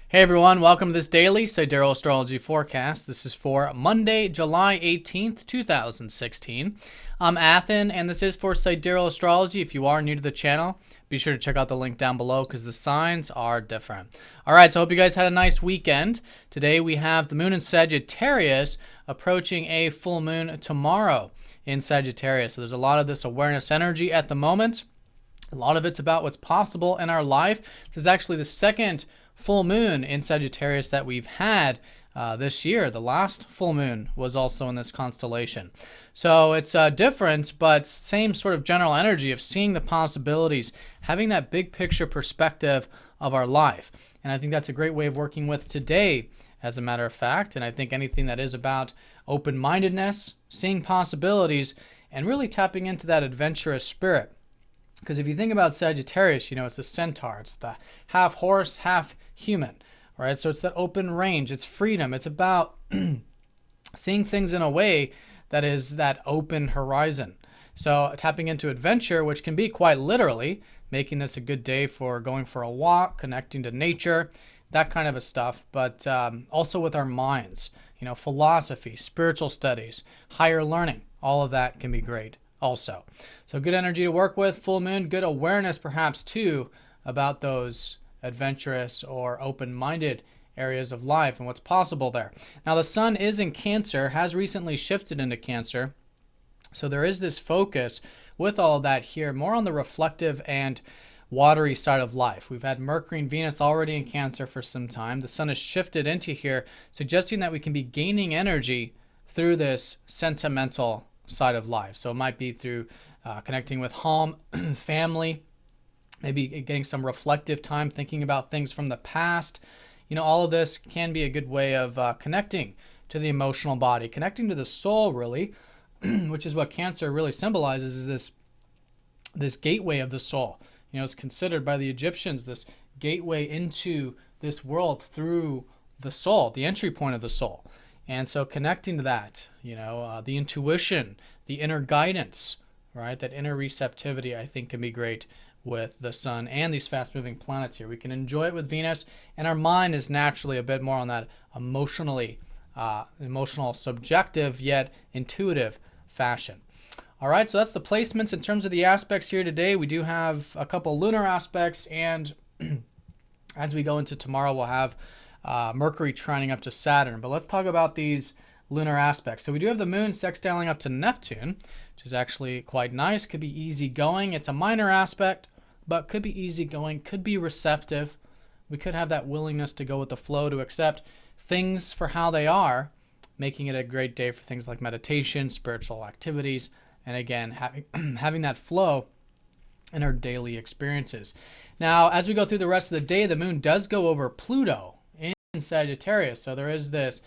Hey everyone, welcome to this daily Sidereal Astrology forecast. This is for Monday, July 18th, 2016. I'm Athen, and this is for Sidereal Astrology. If you are new to the channel, be sure to check out the link down below because the signs are different. All right, so I hope you guys had a nice weekend. Today we have the moon in Sagittarius approaching a full moon tomorrow in Sagittarius. So there's a lot of this awareness energy at the moment. A lot of it's about what's possible in our life. This is actually the second full moon in Sagittarius that we've had this year. The last full moon was also in this constellation. So it's different, but same sort of general energy of seeing the possibilities, having that big picture perspective of our life. And I think that's a great way of working with today, as a matter of fact. And I think anything that is about open-mindedness, seeing possibilities, and really tapping into that adventurous spirit. Because if you think about Sagittarius, you know, it's the centaur. It's the half horse, half human, right? So it's that open range. It's freedom. It's about seeing things in a way that is that open horizon. So tapping into adventure, which can be quite literally making this a good day for going for a walk, connecting to nature, that kind of a stuff. But also with our minds, you know, philosophy, spiritual studies, higher learning, all of that can be great also. So good energy to work with, full moon, good awareness perhaps too about those adventurous or open-minded areas of life and what's possible there. Now the sun is in Cancer, has recently shifted into Cancer. So there is this focus with all of that here, more on the reflective and watery side of life. We've had Mercury and Venus already in Cancer for some time. The sun has shifted into here, suggesting that we can be gaining energy through this sentimental side of life. So it might be through connecting with home, family, maybe getting some reflective time, thinking about things from the past. You know, all of this can be a good way of connecting to the emotional body, connecting to the soul, really, which is what Cancer really symbolizes, is this gateway of the soul. You know, it's considered by the Egyptians this gateway into this world through the soul, the entry point of the soul. And so connecting to that, you know, the intuition, the inner guidance, right? That inner receptivity, I think, can be great with the sun and these fast-moving planets here. We can enjoy it with Venus, and our mind is naturally a bit more on that emotional, subjective, yet intuitive fashion. All right, so that's the placements. In terms of the aspects here today, we do have a couple lunar aspects, and as we go into tomorrow, we'll have Mercury trining up to Saturn. But let's talk about these lunar aspects. So we do have the moon sextiling up to Neptune, which is actually quite nice. Could be easygoing. It's a minor aspect, but could be easygoing, could be receptive. We could have that willingness to go with the flow, to accept things for how they are, making it a great day for things like meditation, spiritual activities, and again, having that flow in our daily experiences. Now, as we go through the rest of the day, the moon does go over Pluto in Sagittarius. So there is this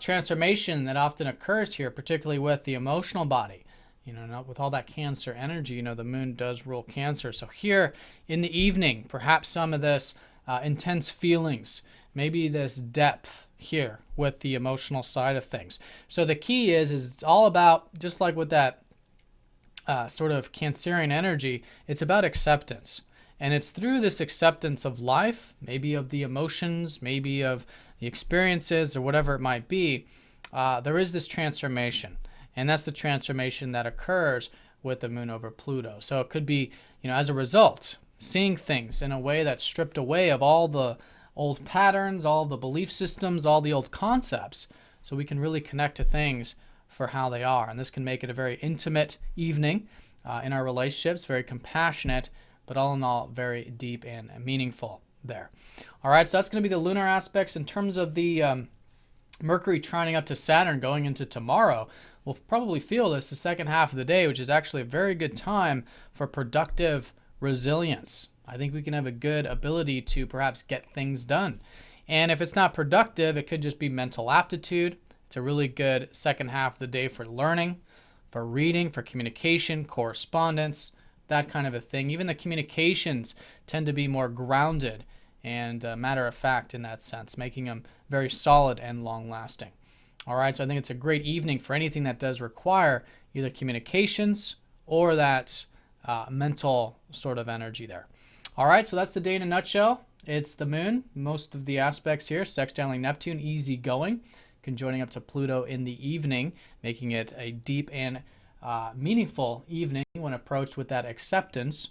transformation that often occurs here, particularly with the emotional body. You know, with all that Cancer energy, you know, the moon does rule Cancer. So here in the evening, perhaps some of this intense feelings, maybe this depth here with the emotional side of things. So the key is it's all about, just like with that sort of Cancerian energy, it's about acceptance. And it's through this acceptance of life, maybe of the emotions, maybe of the experiences or whatever it might be, there is this transformation. And that's the transformation that occurs with the moon over Pluto. So it could be, you know, as a result, seeing things in a way that's stripped away of all the old patterns, all the belief systems, all the old concepts, so we can really connect to things for how they are. And this can make it a very intimate evening in our relationships, very compassionate, but all in all, very deep and meaningful there. All right, so that's going to be the lunar aspects. In terms of the Mercury trining up to Saturn going into tomorrow, we'll probably feel this the second half of the day, which is actually a very good time for productive resilience. I think we can have a good ability to perhaps get things done. And if it's not productive, it could just be mental aptitude. It's a really good second half of the day for learning, for reading, for communication, correspondence, that kind of a thing. Even the communications tend to be more grounded and matter of fact in that sense, making them very solid and long lasting. All right, so I think it's a great evening for anything that does require either communications or that mental sort of energy there. All right, so that's the day in a nutshell. It's the moon. Most of the aspects here, sextiling Neptune, easy going, conjoining up to Pluto in the evening, making it a deep and meaningful evening when approached with that acceptance.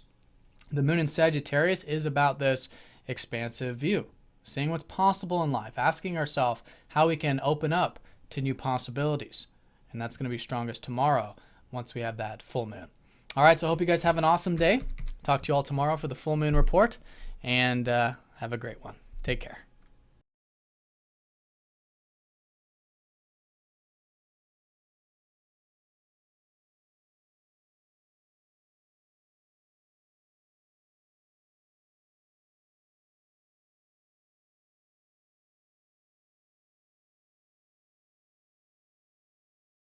The moon in Sagittarius is about this expansive view, seeing what's possible in life, asking ourselves how we can open up to new possibilities. And that's going to be strongest tomorrow once we have that full moon. All right, so I hope you guys have an awesome day. Talk to you all tomorrow for the full moon report, and have a great one. Take care.